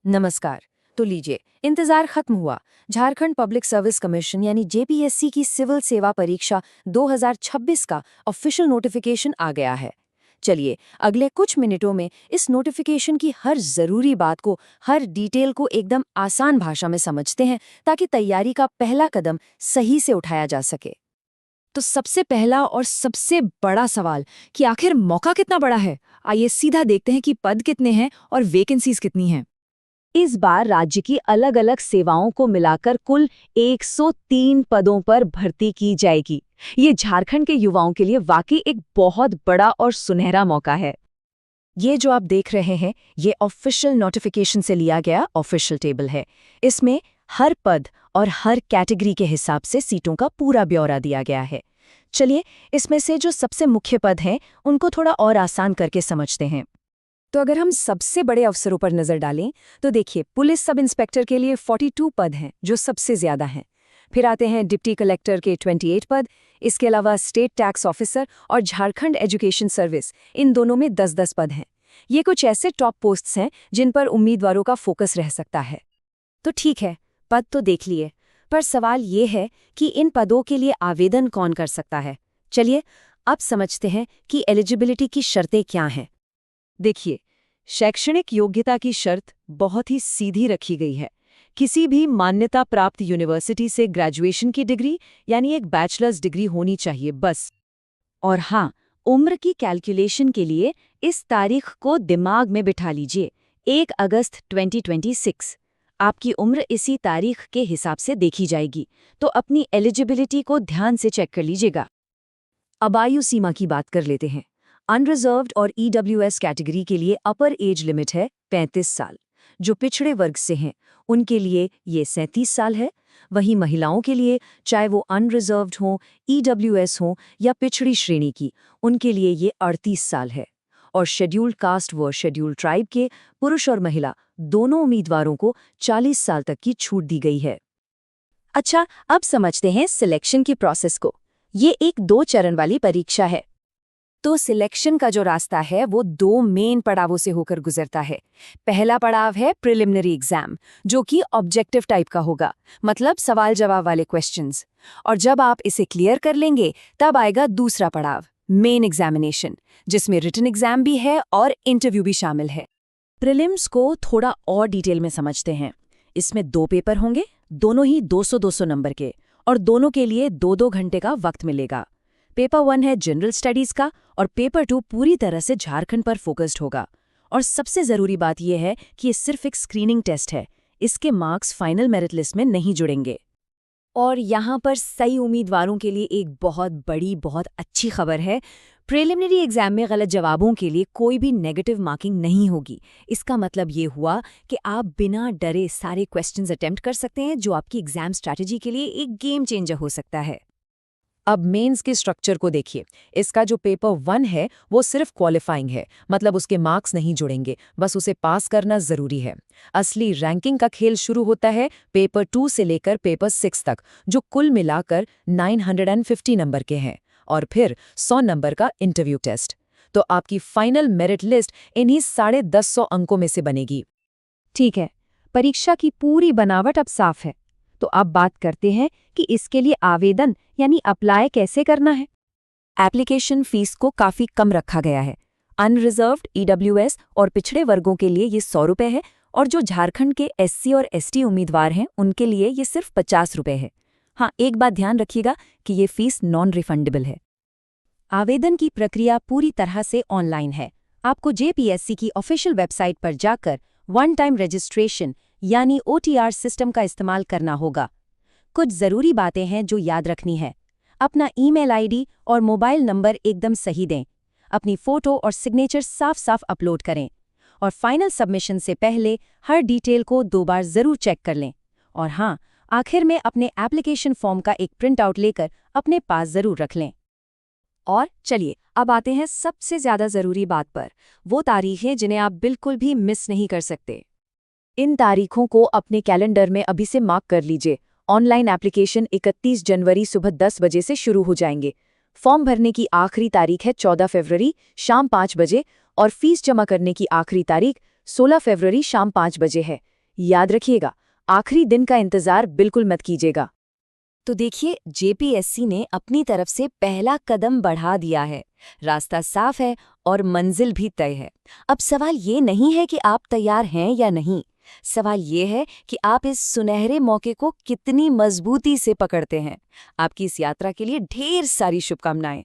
नमस्कार। तो लीजिए, इंतजार खत्म हुआ। झारखंड पब्लिक सर्विस कमीशन यानी जेपीएससी की सिविल सेवा परीक्षा 2026 का ऑफिशियल नोटिफिकेशन आ गया है। चलिए, अगले कुछ मिनटों में इस नोटिफिकेशन की हर जरूरी बात को, हर डिटेल को एकदम आसान भाषा में समझते हैं, ताकि तैयारी का पहला कदम सही से उठाया जा सके। तो सबसे पहला और सबसे बड़ा सवाल कि आखिर मौका कितना बड़ा है। आइए सीधा देखते हैं कि पद कितने हैं और वैकेंसीज कितनी हैं। इस बार राज्य की अलग अलग सेवाओं को मिलाकर कुल 103 पदों पर भर्ती की जाएगी। ये झारखंड के युवाओं के लिए वाकई एक बहुत बड़ा और सुनहरा मौका है। ये जो आप देख रहे हैं, ये ऑफिशियल नोटिफिकेशन से लिया गया ऑफिशियल टेबल है। इसमें हर पद और हर कैटेगरी के हिसाब से सीटों का पूरा ब्यौरा दिया गया है। चलिए, इसमें से जो सबसे मुख्य पद हैं, उनको थोड़ा और आसान करके समझते हैं। तो अगर हम सबसे बड़े अफसरों पर नजर डालें, तो देखिए, पुलिस सब इंस्पेक्टर के लिए 42 पद हैं, जो सबसे ज्यादा हैं। फिर आते हैं डिप्टी कलेक्टर के 28 पद। इसके अलावा स्टेट टैक्स ऑफिसर और झारखंड एजुकेशन सर्विस, इन दोनों में 10-10 पद हैं। ये कुछ ऐसे टॉप पोस्ट्स हैं जिन पर उम्मीदवारों का फोकस रह सकता है। तो ठीक है, पद तो देख लिए, पर सवाल ये है कि इन पदों के लिए आवेदन कौन कर सकता है। चलिए, अब समझते हैं कि एलिजिबिलिटी की शर्तें क्या हैं। देखिए, शैक्षणिक योग्यता की शर्त बहुत ही सीधी रखी गई है। किसी भी मान्यता प्राप्त यूनिवर्सिटी से ग्रेजुएशन की डिग्री यानी एक बैचलर्स डिग्री होनी चाहिए, बस। और हाँ, उम्र की कैलकुलेशन के लिए इस तारीख को दिमाग में बिठा लीजिए, 1 अगस्त 2026। आपकी उम्र इसी तारीख के हिसाब से देखी जाएगी, तो अपनी एलिजिबिलिटी को ध्यान से चेक कर लीजिएगा। अब आयु सीमा की बात कर लेते हैं। अनरिजर्व्ड और ईडब्ल्यूएस कैटेगरी के लिए अपर एज लिमिट है 35 साल। जो पिछड़े वर्ग से हैं, उनके लिए ये 37 साल है। वहीं महिलाओं के लिए, चाहे वो अनरिजर्व्ड हों, ईडब्ल्यूएस हों या पिछड़ी श्रेणी की, उनके लिए ये 38 साल है। और शेड्यूल्ड कास्ट व शेड्यूल्ड ट्राइब के पुरुष और महिला दोनों उम्मीदवारों को 40 साल तक की छूट दी गई है। अच्छा, अब समझते हैं सिलेक्शन की प्रोसेस को। ये एक 2 चरण वाली परीक्षा है। तो सिलेक्शन का जो रास्ता है, वो 2 मेन पड़ावों से होकर गुजरता है। पहला पड़ाव है प्रिलिमिनरी एग्जाम, जो कि ऑब्जेक्टिव टाइप का होगा, मतलब सवाल जवाब वाले क्वेश्चंस। और जब आप इसे क्लियर कर लेंगे, तब आएगा दूसरा पड़ाव, मेन एग्जामिनेशन, जिसमें रिटन एग्जाम भी है और इंटरव्यू भी शामिल है। प्रीलिम्स को थोड़ा और डिटेल में समझते हैं। इसमें 2 पेपर होंगे, दोनों ही 200-200 नंबर के, और दोनों के लिए 2-2 घंटे का वक्त मिलेगा। पेपर 1 है जनरल स्टडीज का और पेपर 2 पूरी तरह से झारखंड पर फोकस्ड होगा। और सबसे ज़रूरी बात यह है कि ये सिर्फ एक स्क्रीनिंग टेस्ट है। इसके मार्क्स फाइनल मेरिट लिस्ट में नहीं जुड़ेंगे। और यहाँ पर सही उम्मीदवारों के लिए एक बहुत बड़ी, बहुत अच्छी खबर है। प्रिलिमिनरी एग्जाम में गलत जवाबों के लिए कोई भी नेगेटिव मार्किंग नहीं होगी। इसका मतलब ये हुआ कि आप बिना डरे सारे क्वेश्चंस अटेम्प्ट कर सकते हैं, जो आपकी एग्जाम स्ट्रैटेजी के लिए एक गेम चेंजर हो सकता है। अब मेंस के स्ट्रक्चर को देखिए। इसका जो पेपर 1 है, वो सिर्फ क्वालिफाइंग है, मतलब उसके मार्क्स नहीं जुड़ेंगे, बस उसे पास करना जरूरी है। असली रैंकिंग का खेल शुरू होता है पेपर 2 से लेकर पेपर 6 तक, जो कुल मिलाकर 950 नंबर के हैं। और फिर 100 नंबर का इंटरव्यू टेस्ट। तो आपकी फाइनल मेरिट लिस्ट इन्हीं 150 अंकों में से बनेगी। ठीक है, परीक्षा की पूरी बनावट अब साफ है। तो अब बात करते हैं कि इसके लिए आवेदन यानी अप्लाई कैसे करना है। एप्लीकेशन फीस को काफी कम रखा गया है। अनरिजर्व्ड, ईडब्ल्यूएस और पिछड़े वर्गों के लिए ये 100 रुपये है, और जो झारखंड के एससी और एसटी उम्मीदवार हैं, उनके लिए ये सिर्फ 50 रुपये है। हाँ, एक बात ध्यान रखिएगा कि ये फीस नॉन रिफंडेबल है। आवेदन की प्रक्रिया पूरी तरह से ऑनलाइन है। आपको जेपीएससी की ऑफिशियल वेबसाइट पर जाकर वन टाइम रजिस्ट्रेशन यानी ओटीआर सिस्टम का इस्तेमाल करना होगा। कुछ ज़रूरी बातें हैं जो याद रखनी है। अपना ईमेल आईडी और मोबाइल नंबर एकदम सही दें। अपनी फ़ोटो और सिग्नेचर साफ साफ अपलोड करें। और फाइनल सबमिशन से पहले हर डिटेल को 2 बार ज़रूर चेक कर लें। और हाँ, आखिर में अपने एप्लीकेशन फॉर्म का एक प्रिंट आउट लेकर अपने पास ज़रूर रख लें। और चलिए, अब आते हैं सबसे ज़्यादा ज़रूरी बात पर, वो तारीखें जिन्हें आप बिल्कुल भी मिस नहीं कर सकते। इन तारीखों को अपने कैलेंडर में अभी से मार्क कर लीजिए। ऑनलाइन एप्लीकेशन 31 जनवरी सुबह 10 बजे से शुरू हो जाएंगे। फॉर्म भरने की आखिरी तारीख है 14 फरवरी शाम 5 बजे, और फीस जमा करने की आखिरी तारीख 16 फरवरी शाम 5 बजे है। याद रखिएगा, आखिरी दिन का इंतजार बिल्कुल मत कीजिएगा। तो देखिए, जेपीएससी ने अपनी तरफ से पहला कदम बढ़ा दिया है। रास्ता साफ है और मंजिल भी तय है। अब सवाल ये नहीं है कि आप तैयार हैं या नहीं। सवाल ये है कि आप इस सुनहरे मौके को कितनी मजबूती से पकड़ते हैं। आपकी इस यात्रा के लिए ढेर सारी शुभकामनाएं।